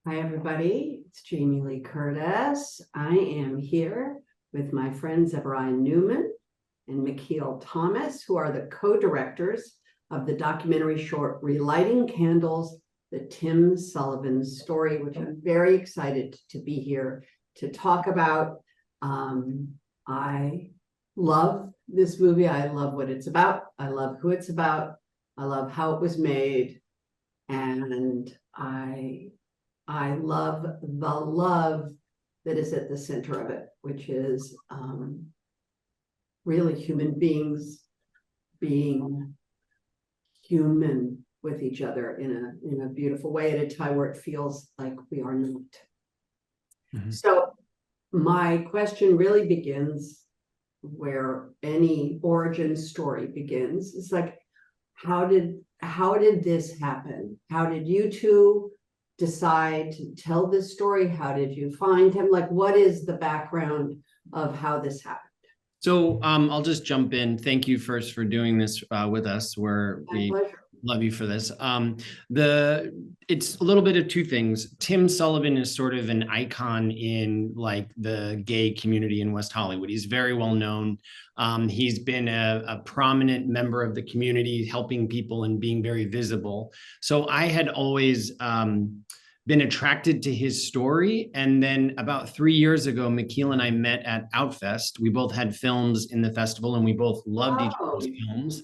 Hi, everybody. It's Jamie Lee Curtis. I am here with my friends Zeberiah Newman and Michiel Thomas, who are the co-directors of the documentary short Relighting Candles, the Tim Sullivan Story, which I'm very excited to be here to talk about. I love this movie. I love what it's about. I love who it's about. I love how it was made. And I love the love that is at the center of it, which is really human beings being human with each other in a beautiful way at a time where it feels like we are not. Mm-hmm. So my question really begins where any origin story begins. It's like, how did this happen? How did you two decide to tell this story? How did you find him? Like, what is the background of how this happened? So I'll just jump in. Thank you first for doing this with us. We pleasure. Love you for this. It's a little bit of two things. Tim Sullivan is sort of an icon in like the gay community in West Hollywood. He's very well known. He's been a prominent member of the community, helping people and being very visible. So I had always been attracted to his story. And then about 3 years ago, Michiel and I met at Outfest. We both had films in the festival and we both loved each other's films.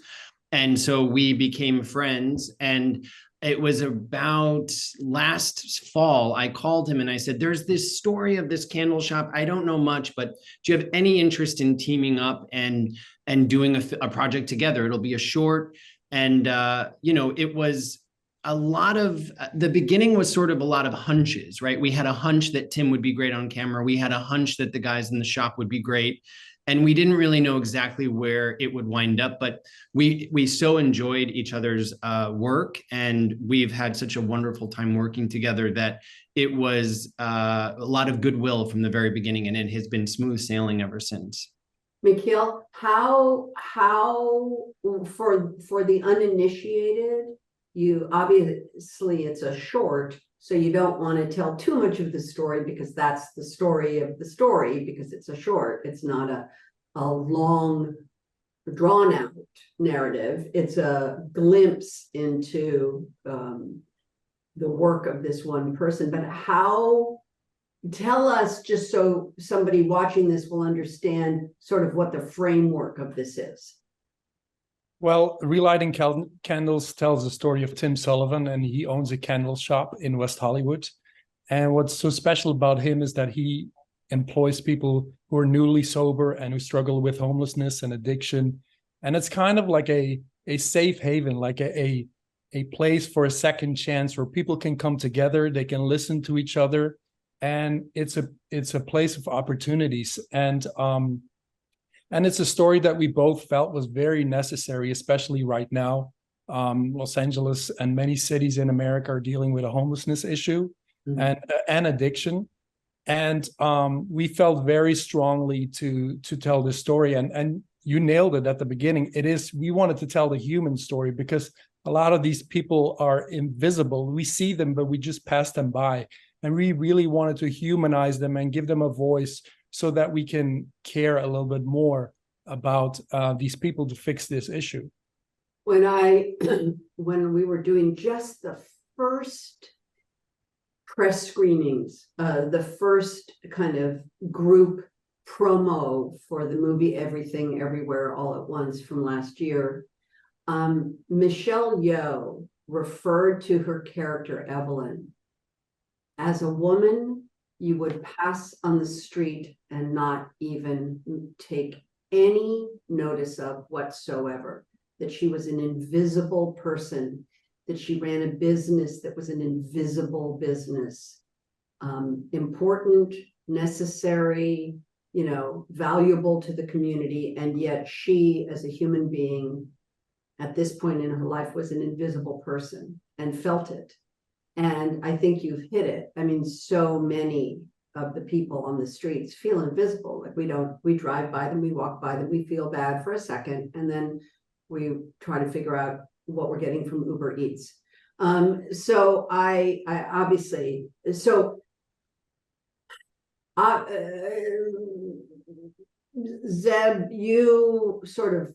And so we became friends. And it was about last fall, I called him and I said, there's this story of this candle shop. I don't know much, but do you have any interest in teaming up and doing a project together? It'll be a short. And, it was a lot of, the beginning was sort of a lot of hunches, right? We had a hunch that Tim would be great on camera. We had a hunch that the guys in the shop would be great. And we didn't really know exactly where it would wind up, but we so enjoyed each other's work, and we've had such a wonderful time working together that it was a lot of goodwill from the very beginning, and it has been smooth sailing ever since. Michiel, how for the uninitiated, you obviously it's a short, so you don't want to tell too much of the story because that's the story of the story, because it's a short. It's not a long, drawn out narrative. It's a glimpse into the work of this one person. But tell us, just so somebody watching this will understand sort of what the framework of this is. Well, Relighting Candles tells the story of Tim Sullivan, and he owns a candle shop in West Hollywood. And what's so special about him is that he employs people who are newly sober and who struggle with homelessness and addiction. And it's kind of like a safe haven, like a place for a second chance where people can come together, they can listen to each other, and it's a place of opportunities. And it's a story that we both felt was very necessary, especially right now. Los Angeles and many cities in America are dealing with a homelessness issue and addiction. And we felt very strongly to tell this story. And you nailed it at the beginning. We wanted to tell the human story because a lot of these people are invisible. We see them, but we just pass them by. And we really wanted to humanize them and give them a voice so that we can care a little bit more about these people to fix this issue. When we were doing just the first press screenings, the first kind of group promo for the movie Everything Everywhere All at Once from last year, Michelle Yeoh referred to her character Evelyn as a woman you would pass on the street and not even take any notice of whatsoever, that she was an invisible person, that she ran a business that was an invisible business, important, necessary, valuable to the community. And yet she, as a human being, at this point in her life, was an invisible person and felt it. And I think you've hit it. I mean, so many of the people on the streets feel invisible. Like we drive by them, we walk by them, we feel bad for a second, and then we try to figure out what we're getting from Uber Eats. So I obviously, so uh, Zeb, you sort of,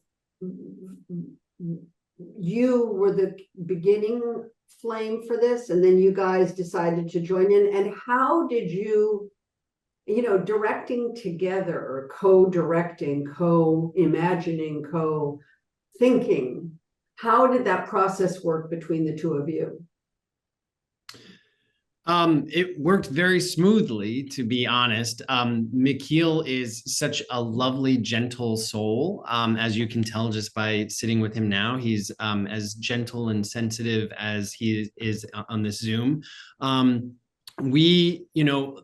you were the beginning flame for this, and then you guys decided to join in. And how did you, directing together, or co-directing, co-imagining, co-thinking, how did that process work between the two of you? It worked very smoothly, to be honest. Michiel is such a lovely, gentle soul. As you can tell just by sitting with him now, he's as gentle and sensitive as he is on this Zoom. The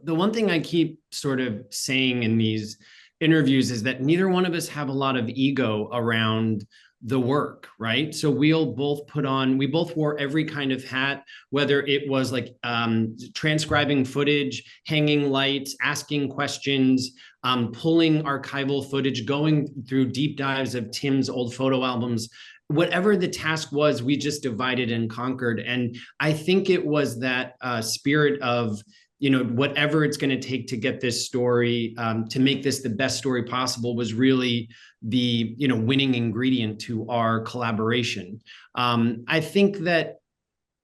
one thing I keep sort of saying in these interviews is that neither one of us have a lot of ego around the work, right? So we both wore every kind of hat, whether it was like transcribing footage, hanging lights, asking questions, pulling archival footage, going through deep dives of Tim's old photo albums. Whatever the task was, we just divided and conquered. And I think it was that spirit of, whatever it's going to take to get this story, to make this the best story possible, was really the winning ingredient to our collaboration. I think that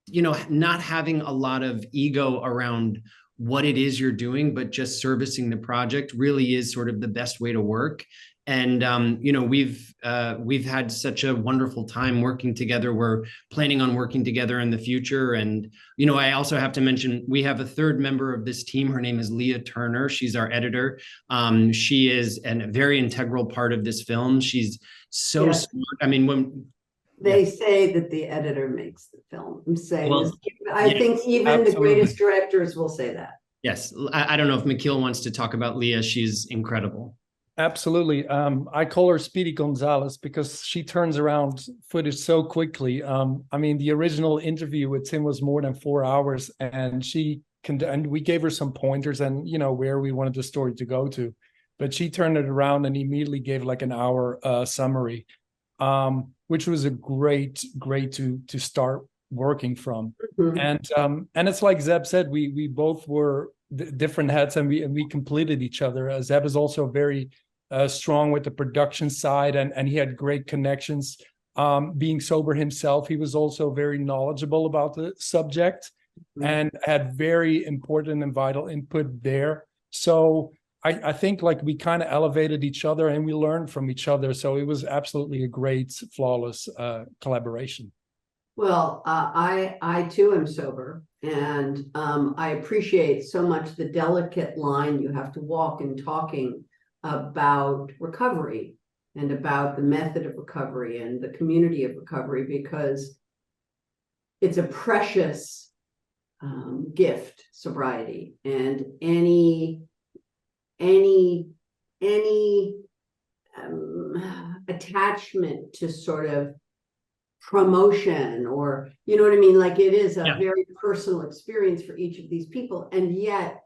not having a lot of ego around what it is you're doing, but just servicing the project really is sort of the best way to work. And we've had such a wonderful time working together. We're planning on working together in the future. And I also have to mention, we have a third member of this team. Her name is Leah Turner. She's our editor. She is a very integral part of this film. She's so smart. I mean, when they say that the editor makes the film, I'm saying well, this. I think even absolutely. the greatest directors will say that. Yes, I don't know if Michiel wants to talk about Leah. She's incredible. Absolutely. I call her Speedy Gonzalez because she turns around footage so quickly. I mean, the original interview with Tim was more than 4 hours, and and we gave her some pointers and where we wanted the story to go to, but she turned it around and immediately gave like an hour summary, which was a great to start working from. Mm-hmm. And it's like Zeb said, we both were different hats, and we completed each other. Zeb is also very strong with the production side, and he had great connections. Being sober himself, he was also very knowledgeable about the subject, and had very important and vital input there. So I think like we kind of elevated each other and we learned from each other. So it was absolutely a great, flawless collaboration. Well, I too am sober, and I appreciate so much the delicate line you have to walk in talking about recovery and about the method of recovery and the community of recovery, because it's a precious gift, sobriety, and any attachment to sort of promotion, or what I mean, like it is a very personal experience for each of these people, and yet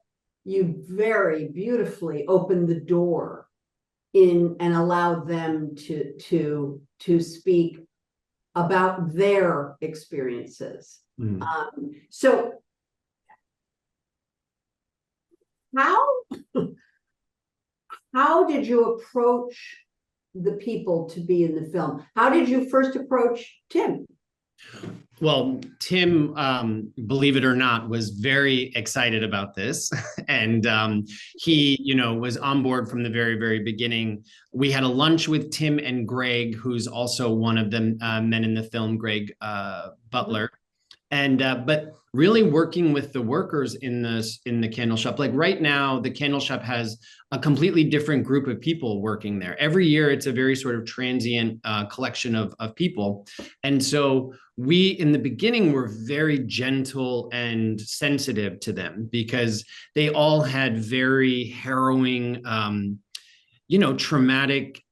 you very beautifully open the door in and allow them to speak about their experiences. So how did you approach the people to be in the film? How did you first approach Tim? Well, Tim, believe it or not, was very excited about this. And he, was on board from the very, very beginning. We had a lunch with Tim and Greg, who's also one of the men in the film, Greg Butler. And but really working with the workers in the candle shop. Like right now, the candle shop has a completely different group of people working there. Every year, it's a very sort of transient collection of people. And so we, in the beginning, were very gentle and sensitive to them, because they all had very harrowing, traumatic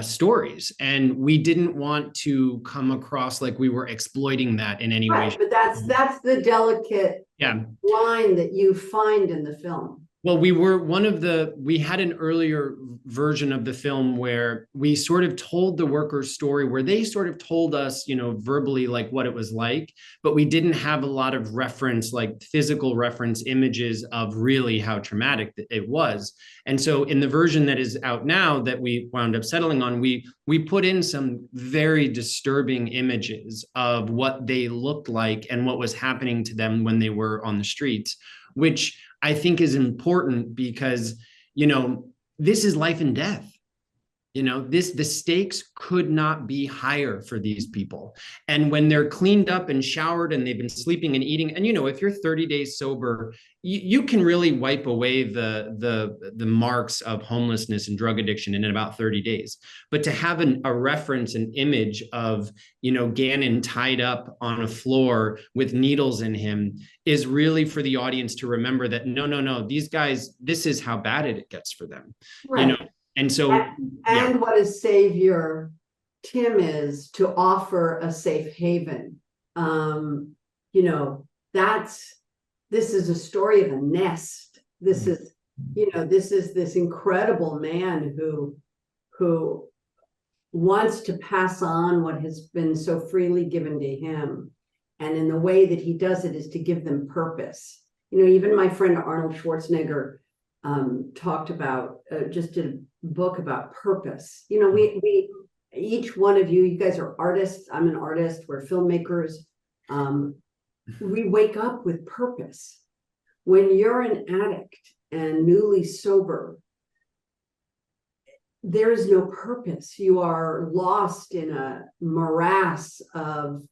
stories, and we didn't want to come across like we were exploiting that in any way. But that's the delicate line that you find in the film. Well, we had an earlier version of the film where we sort of told the workers' story, where they sort of told us, verbally, like what it was like, but we didn't have a lot of reference, like physical reference images of really how traumatic it was. And so in the version that is out now that we wound up settling on, we put in some very disturbing images of what they looked like and what was happening to them when they were on the streets, which I think is important because, this is life and death. The stakes could not be higher for these people. And when they're cleaned up and showered and they've been sleeping and eating, and if you're 30 days sober, you can really wipe away the marks of homelessness and drug addiction in about 30 days. But to have a reference, an image of, Gannon tied up on a floor with needles in him is really for the audience to remember that no, these guys, this is how bad it gets for them. Right. And so, and what a savior Tim is to offer a safe haven. This is a story of a nest. This is, this incredible man who wants to pass on what has been so freely given to him. And in the way that he does it is to give them purpose. Even my friend Arnold Schwarzenegger talked about, just did a book about purpose. We each one of you guys are artists. I'm an artist. We're filmmakers. We wake up with purpose. When you're an addict and newly sober, there is no purpose. You are lost in a morass of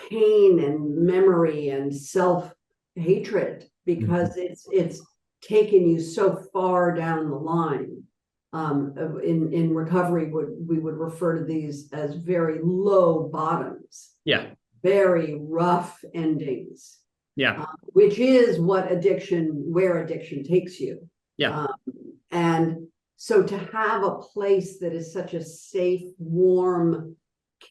pain and memory and self-hatred, because it's taken you so far down the line. In recovery, we would refer to these as very low bottoms. Yeah. Very rough endings. Yeah. Which is where addiction takes you. Yeah. And so to have a place that is such a safe, warm,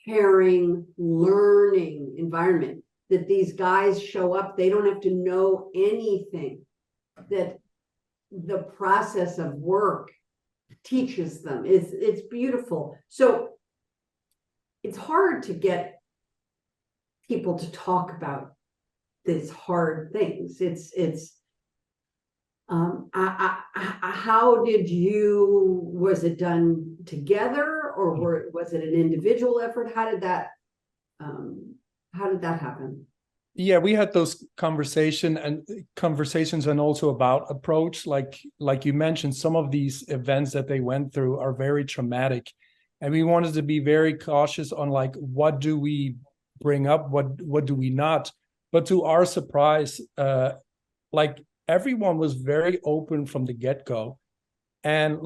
caring, learning environment, that these guys show up, they don't have to know anything, that the process of work teaches them. It's beautiful. So it's hard to get people to talk about these hard things. How was it done together, or was it an individual effort? How did that happen? Yeah, we had those conversations and also about approach. Like you mentioned, some of these events that they went through are very traumatic, and we wanted to be very cautious on like, what do we bring up, what do we not. But to our surprise, everyone was very open from the get-go, and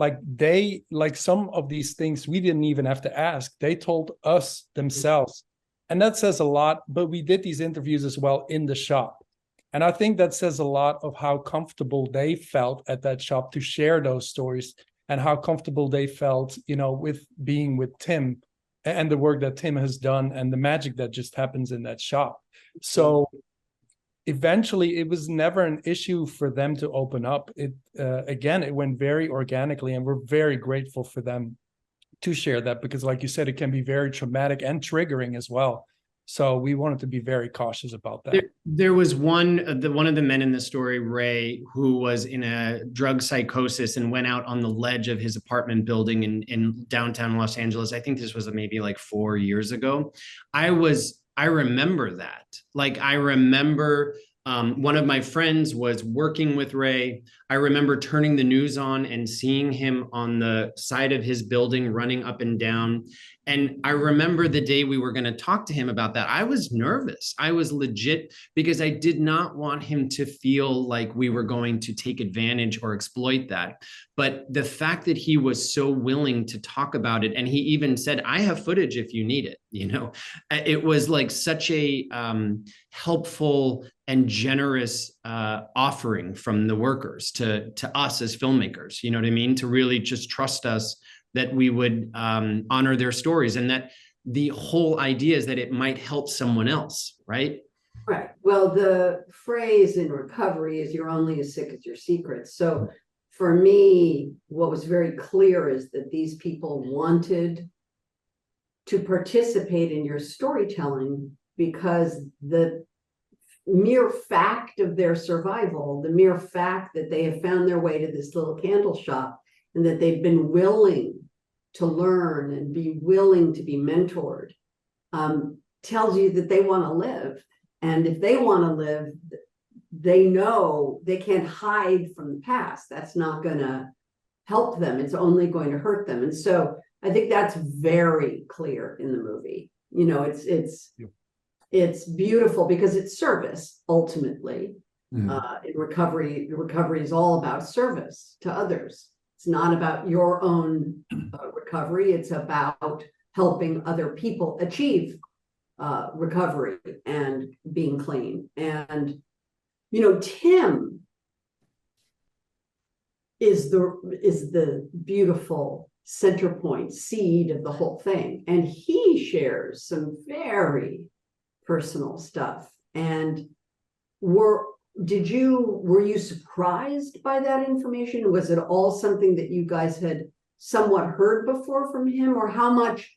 some of these things we didn't even have to ask. They told us themselves. And that says a lot, but we did these interviews as well in the shop. And I think that says a lot of how comfortable they felt at that shop to share those stories, and how comfortable they felt, with being with Tim and the work that Tim has done and the magic that just happens in that shop. So eventually it was never an issue for them to open up. It went very organically, and we're very grateful for them to share that, because like you said, it can be very traumatic and triggering as well. So we wanted to be very cautious about that. There was one of the men in the story, Ray, who was in a drug psychosis and went out on the ledge of his apartment building in downtown Los Angeles. I think this was maybe like 4 years ago. I remember that. I remember one of my friends was working with Ray. I remember turning the news on and seeing him on the side of his building running up and down. And I remember the day we were going to talk to him about that. I was nervous. I was legit, because I did not want him to feel like we were going to take advantage or exploit that. But the fact that he was so willing to talk about it, and he even said, I have footage if you need it, it was like such a helpful and generous offering from the workers to us as filmmakers, you know what I mean? To really just trust us that we would honor their stories, and that the whole idea is that it might help someone else, right? Right. Well, the phrase in recovery is you're only as sick as your secrets. So for me, what was very clear is that these people wanted to participate in your storytelling because the mere fact of their survival, the mere fact that they have found their way to this little candle shop and that they've been willing to learn and be willing to be mentored, tells you that they want to live. And if they want to live, they know they can't hide from the past. That's not going to help them. It's only going to hurt them. And so I think that's very clear in the movie. You know, it's beautiful because it's service ultimately. In recovery is all about service to others. It's not about your own recovery. It's about helping other people achieve recovery and being clean. And you know, Tim is the beautiful center point seed of the whole thing, and he shares some very personal stuff. And were you surprised by that information? Was it all something that you guys had somewhat heard before from him, or how much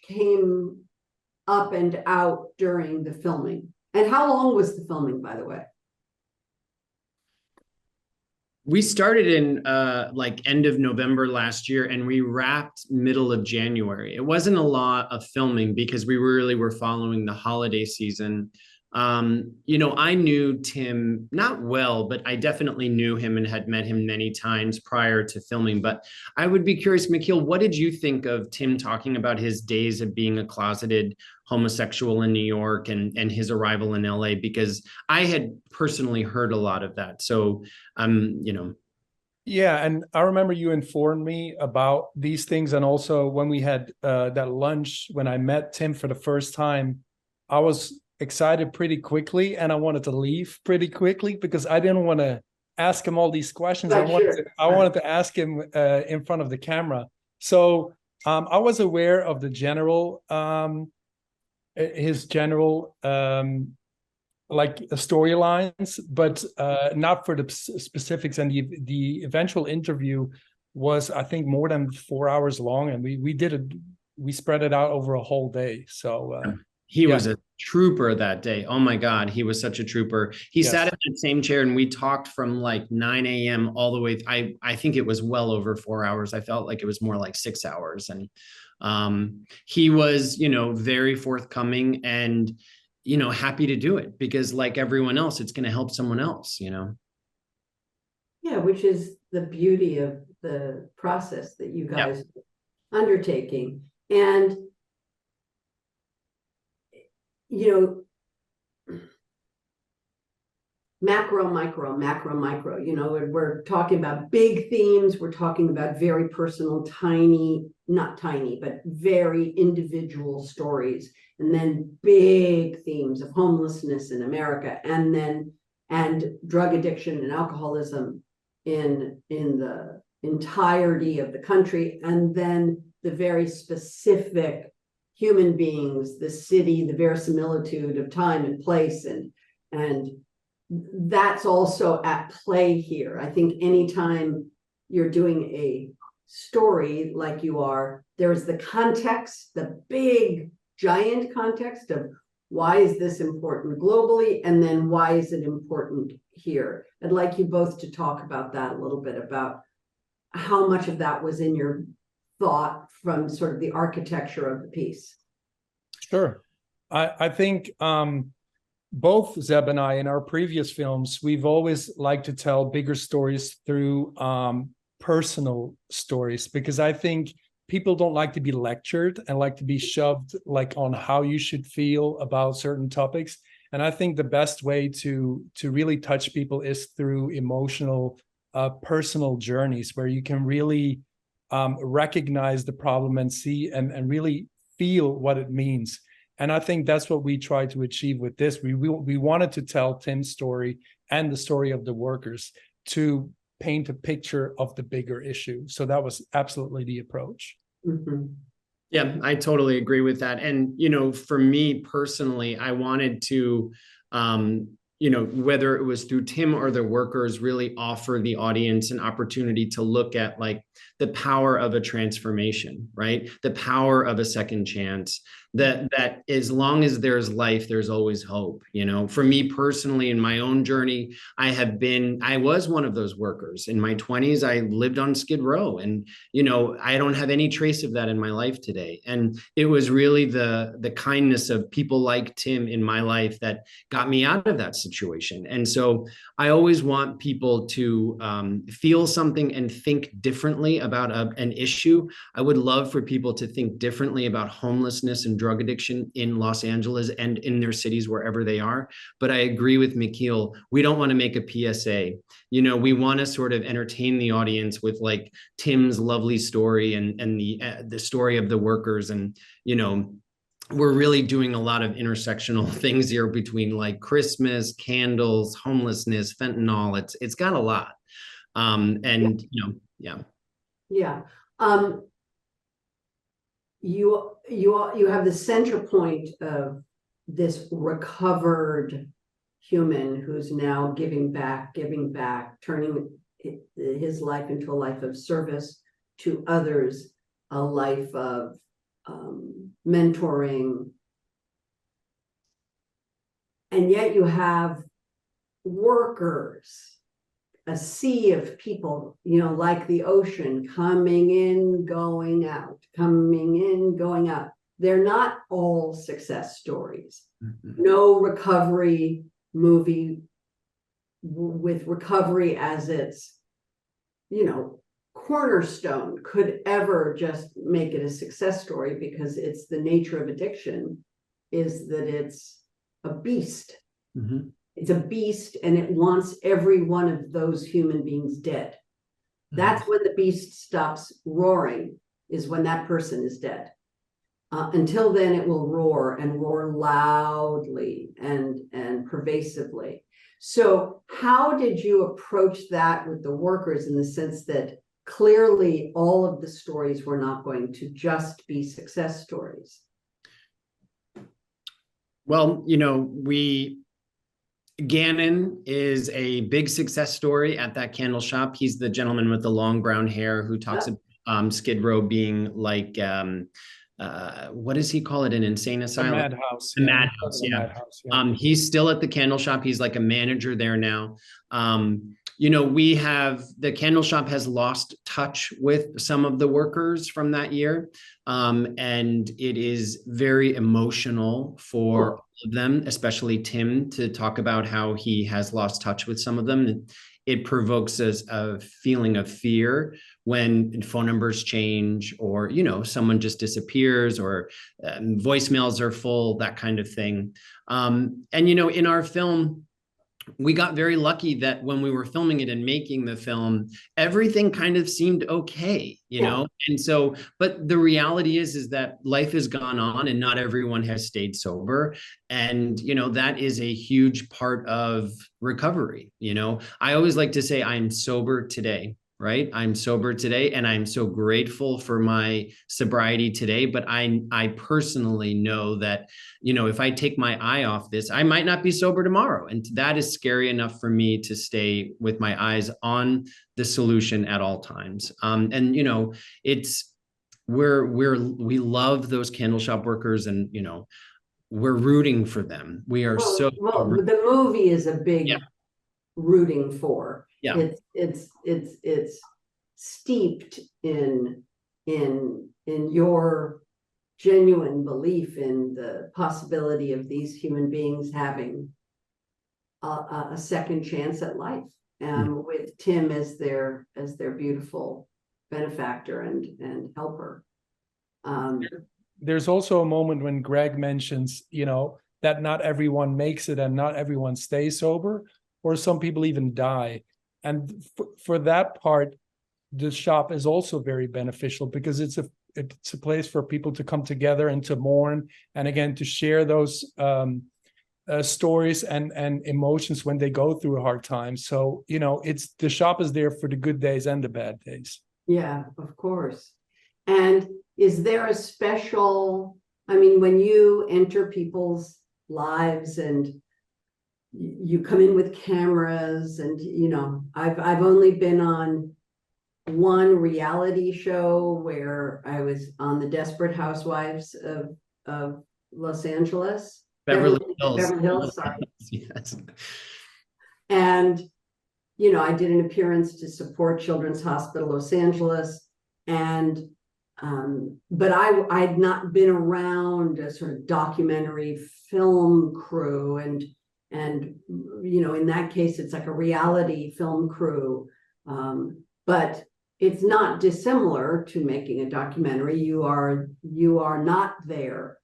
came up and out during the filming? And how long was the filming, by the way? We started in like end of November last year, and we wrapped middle of January. It wasn't a lot of filming because we really were following the holiday season. You know, I knew Tim not well, but I definitely knew him and had met him many times prior to filming. But I would be curious, Michiel, what did you think of Tim talking about his days of being a closeted homosexual in New York and his arrival in LA? Because I had personally heard a lot of that. So, you know. Yeah, and I remember you informed me about these things. And also when we had that lunch, when I met Tim for the first time, I was excited pretty quickly and I wanted to leave pretty quickly because I didn't want to ask him all these questions. I wanted to ask him in front of the camera. So I was aware of the general his general like storylines, but not for the specifics. And the eventual interview was, I think, more than 4 hours long, and we spread it out over a whole day. So he was a trooper that day. Oh my God, he was such a trooper. He sat in that same chair and we talked from like 9 a.m. all the way. I think it was well over 4 hours. I felt like it was more like 6 hours. And he was, you know, very forthcoming and, you know, happy to do it because like everyone else, it's going to help someone else, you know? Yeah, which is the beauty of the process that you guys are undertaking. And you know, macro, micro, you know, we're talking about big themes. We're talking about very personal, not tiny, but very individual stories. And then big themes of homelessness in America, and drug addiction and alcoholism in the entirety of the country. And then the very specific human beings, the city, the verisimilitude of time and place, and that's also at play here. I think anytime you're doing a story like you are, there's the context, the big giant context of why is this important globally, and then why is it important here? I'd like you both to talk about that a little bit, about how much of that was in your thought from sort of the architecture of the piece. Sure. I think both Zeb and I, in our previous films, we've always liked to tell bigger stories through personal stories, because I think people don't like to be lectured and like to be shoved like on how you should feel about certain topics. And I think the best way to really touch people is through emotional, personal journeys where you can really recognize the problem and see and really feel what it means. And I think that's what we tried to achieve with this. We wanted to tell Tim's story and the story of the workers to paint a picture of the bigger issue. So that was absolutely the approach. Mm-hmm. Yeah, I totally agree with that. And, you know, for me personally, I wanted to, you know, whether it was through Tim or the workers, really offer the audience an opportunity to look at like the power of a transformation, right? The power of a second chance. That as long as there's life, there's always hope. You know, for me personally, in my own journey, I was one of those workers. In my 20s, I lived on Skid Row, and you know, I don't have any trace of that in my life today. And it was really the kindness of people like Tim in my life that got me out of that situation. And so I always want people to feel something and think differently about an issue. I would love for people to think differently about homelessness and drug addiction in Los Angeles and in their cities, wherever they are. But I agree with Michiel. We don't want to make a PSA. You know, we want to sort of entertain the audience with like Tim's lovely story and the story of the workers. And, you know, we're really doing a lot of intersectional things here between like Christmas, candles, homelessness, fentanyl. It's got a lot. And you know, yeah. Yeah. You have the center point of this recovered human who's now giving back, turning his life into a life of service to others, a life of mentoring. And yet you have workers, a sea of people, you know, like the ocean, coming in, going out, coming in, going out. They're not all success stories. Mm-hmm. No recovery movie with recovery as its, you know, cornerstone could ever just make it a success story, because it's the nature of addiction is that it's a beast. Mm-hmm. It's a beast, and it wants every one of those human beings dead. Mm-hmm. That's when the beast stops roaring, is when that person is dead. Until then, it will roar, and roar loudly and pervasively. So how did you approach that with the workers, in the sense that clearly all of the stories were not going to just be success stories? Well, you know, Gannon is a big success story at that candle shop. He's the gentleman with the long brown hair who talks about Skid Row being like, what does he call it? An insane asylum? A madhouse. A madhouse, yeah. Madhouse, yeah. He's still at the candle shop. He's like a manager there now. You know, the candle shop has lost touch with some of the workers from that year. And it is very emotional for all of them, especially Tim, to talk about how he has lost touch with some of them. It provokes a feeling of fear when phone numbers change, or, you know, someone just disappears, or voicemails are full, that kind of thing. And, you know, in our film, we got very lucky that when we were filming it and making the film, everything kind of seemed okay, you know? And so, but the reality is that life has gone on and not everyone has stayed sober. And, you know, that is a huge part of recovery. You know, I always like to say I'm sober today. Right? I'm sober today, and I'm so grateful for my sobriety today. But I personally know that, you know, if I take my eye off this, I might not be sober tomorrow. And that is scary enough for me to stay with my eyes on the solution at all times. And, you know, we love those candle shop workers, and, you know, we're rooting for them. We are the movie is a big rooting for. Yeah. It's steeped in your genuine belief in the possibility of these human beings having a second chance at life, and with Tim as their beautiful benefactor and helper. There's also a moment when Greg mentions, you know, that not everyone makes it and not everyone stays sober, or some people even die. And for that part, the shop is also very beneficial, because it's a place for people to come together and to mourn, and again to share those stories and emotions when they go through a hard time. So, you know, the shop is there for the good days and the bad days. Yeah, of course. And is there a special, I mean, when you enter people's lives and you come in with cameras and, you know, I've only been on one reality show where I was on the Desperate Housewives of Los Angeles. Beverly Hills. Beverly Hills, sorry. Yes. And, you know, I did an appearance to support Children's Hospital Los Angeles. And, but I'd not been around a sort of documentary film crew. And, you know, in that case, it's like a reality film crew. But it's not dissimilar to making a documentary. You are not there.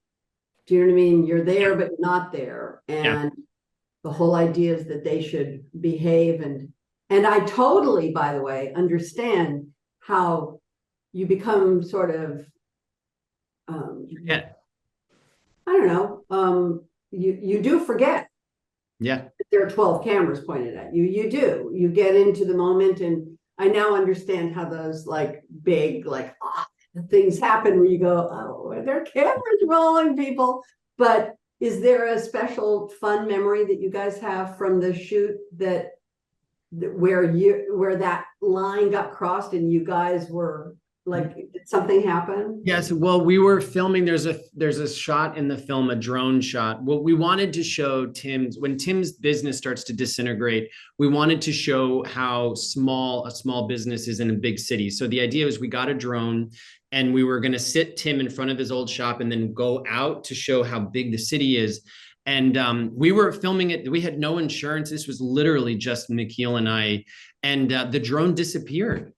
Do you know what I mean? You're there, but not there. And the whole idea is that they should behave. And I totally, by the way, understand how you become sort of, I don't know, you do forget. Yeah. There are 12 cameras pointed at you. You do. You get into the moment. And I now understand how those like big, like, things happen where you go, oh, are there cameras rolling, people? But is there a special fun memory that you guys have from the shoot that where that line got crossed and you guys were like, did something happen? Yes. Well, we were filming, there's a shot in the film, a drone shot. What we wanted to show when Tim's business starts to disintegrate, we wanted to show how small a small business is in a big city. So the idea was we got a drone and we were going to sit Tim in front of his old shop and then go out to show how big the city is. And we were filming it. We had no insurance. This was literally just Michiel and I, and the drone disappeared.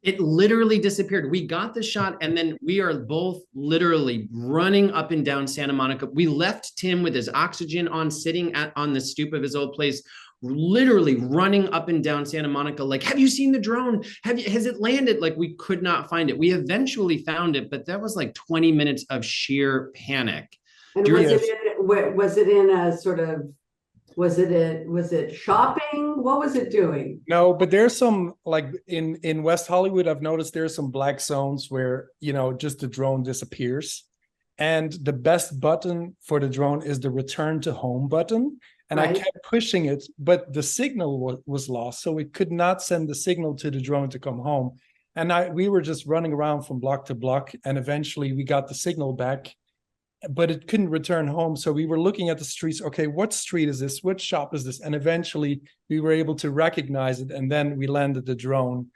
It literally disappeared. We got the shot and then we are both literally running up and down Santa Monica. We left Tim with his oxygen on, sitting on the stoop of his old place, literally running up and down Santa Monica. Like, have you seen the drone? Has it landed? Like, we could not find it. We eventually found it, but that was like 20 minutes of sheer panic. And was it in a sort of, was it shopping? What was it doing? No, but there's some, like in West Hollywood, I've noticed there's some black zones where, you know, just the drone disappears. And the best button for the drone is the return to home button. And I kept pushing it, but the signal was lost. So we could not send the signal to the drone to come home. And we were just running around from block to block. And eventually we got the signal back, but it couldn't return home. So we were looking at the streets. Okay, what street is this? What shop is this? And eventually we were able to recognize it. And then we landed the drone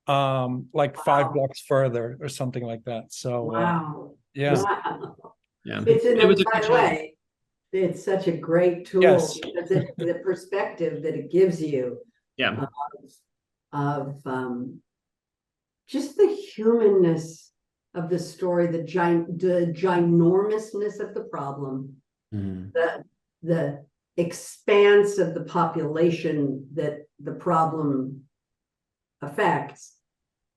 like 5 blocks further or something like that. So yeah. Wow. Yeah. By the way, it's such a great tool because the perspective that it gives you of just the humanness of the story, the ginormousness of the problem, the expanse of the population that the problem affects,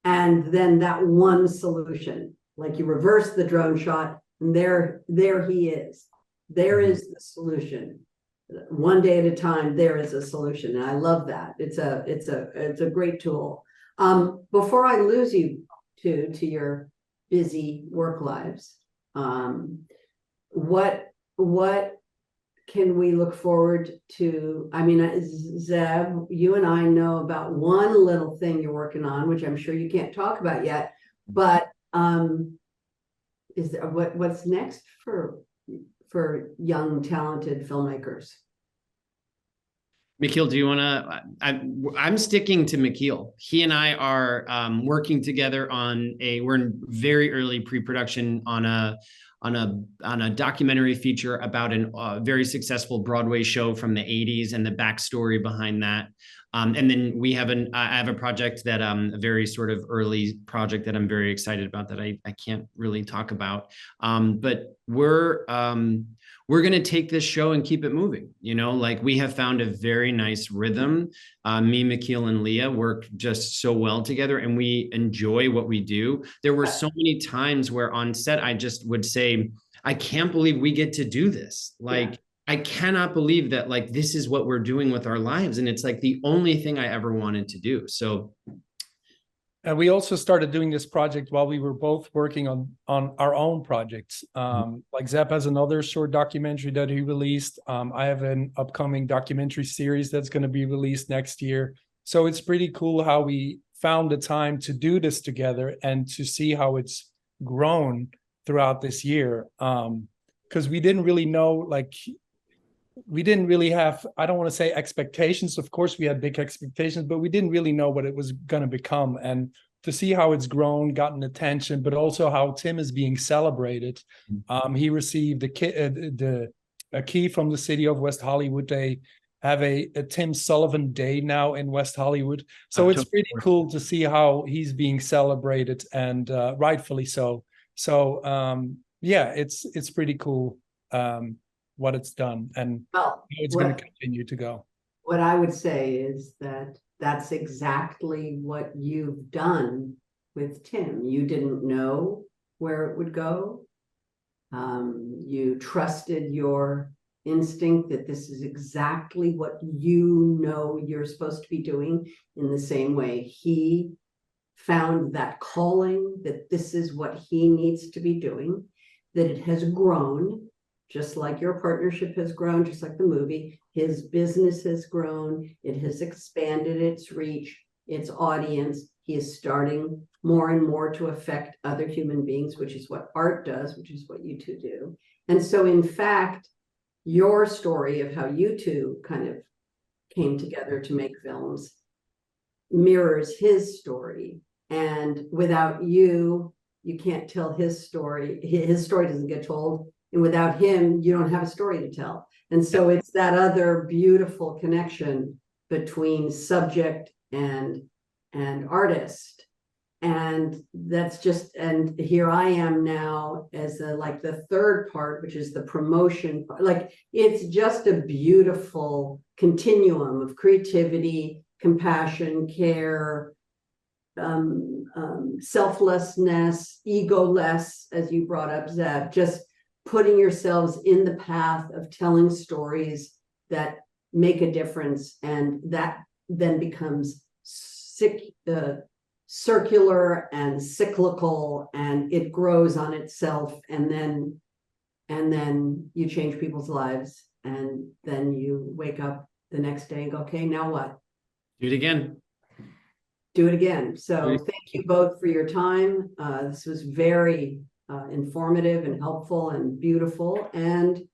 and then that one solution. Like, you reverse the drone shot, and there he is. There is the solution. One day at a time, there is a solution, and I love that. It's a great tool. Before I lose you to your busy work lives, what can we look forward to? I mean, Zeb, you and I know about one little thing you're working on, which I'm sure you can't talk about yet, but is there, what's next for young talented filmmakers? Michiel, do you want to? I'm sticking to Michiel. He and I are working together we're in very early pre-production on a documentary feature about a very successful Broadway show from the 80s and the backstory behind that. And then I have a project that a very sort of early project that I'm very excited about that I can't really talk about. But we're going to take this show and keep it moving. You know, like, we have found a very nice rhythm. Me, Michiel, and Leah work just so well together, and we enjoy what we do. There were so many times where on set, I just would say, I can't believe we get to do this. Like, I cannot believe that, like, this is what we're doing with our lives. And it's like the only thing I ever wanted to do. So And we also started doing this project while we were both working on our own projects. Like Zeb has another short documentary that he released. I have an upcoming documentary series that's going to be released next year. So it's pretty cool how we found the time to do this together and to see how it's grown throughout this year. Because we didn't really know, like, we didn't really have, I don't want to say expectations. Of course, we had big expectations, but we didn't really know what it was going to become. And to see how it's grown, gotten attention, but also how Tim is being celebrated. He received a key from the city of West Hollywood. They have a Tim Sullivan Day now in West Hollywood. So it's pretty cool to see how he's being celebrated, and rightfully so. So yeah, it's pretty cool what it's done, and it's going to continue to go. What I would say is that that's exactly what you've done with Tim. You didn't know where it would go. You trusted your instinct that this is exactly what you know you're supposed to be doing. In the same way, he found that calling, that this is what he needs to be doing, that it has grown, just like your partnership has grown, just like the movie. His business has grown, it has expanded its reach, its audience. He is starting more and more to affect other human beings, which is what art does, which is what you two do. And so, in fact, your story of how you two kind of came together to make films mirrors his story. And without you, you can't tell his story. His story doesn't get told. And without him, you don't have a story to tell. And so it's that other beautiful connection between subject and artist. And that's just, and here I am now as like the third part, which is the promotion part. Like, it's just a beautiful continuum of creativity, compassion, care, selflessness, egoless, as you brought up, Zeb, just putting yourselves in the path of telling stories that make a difference, and that then becomes circular and cyclical, and it grows on itself, and then you change people's lives, and then you wake up the next day and go, okay, now what? Do it again. Do it again. So thank you both for your time. This was very informative and helpful and beautiful. And,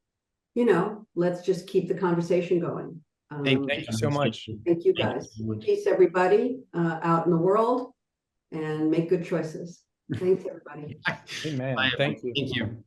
let's just keep the conversation going. Thank you so much. Thank you, guys. Peace, everybody out in the world, and make good choices. Thanks, everybody. Amen. Thank you. Thank you.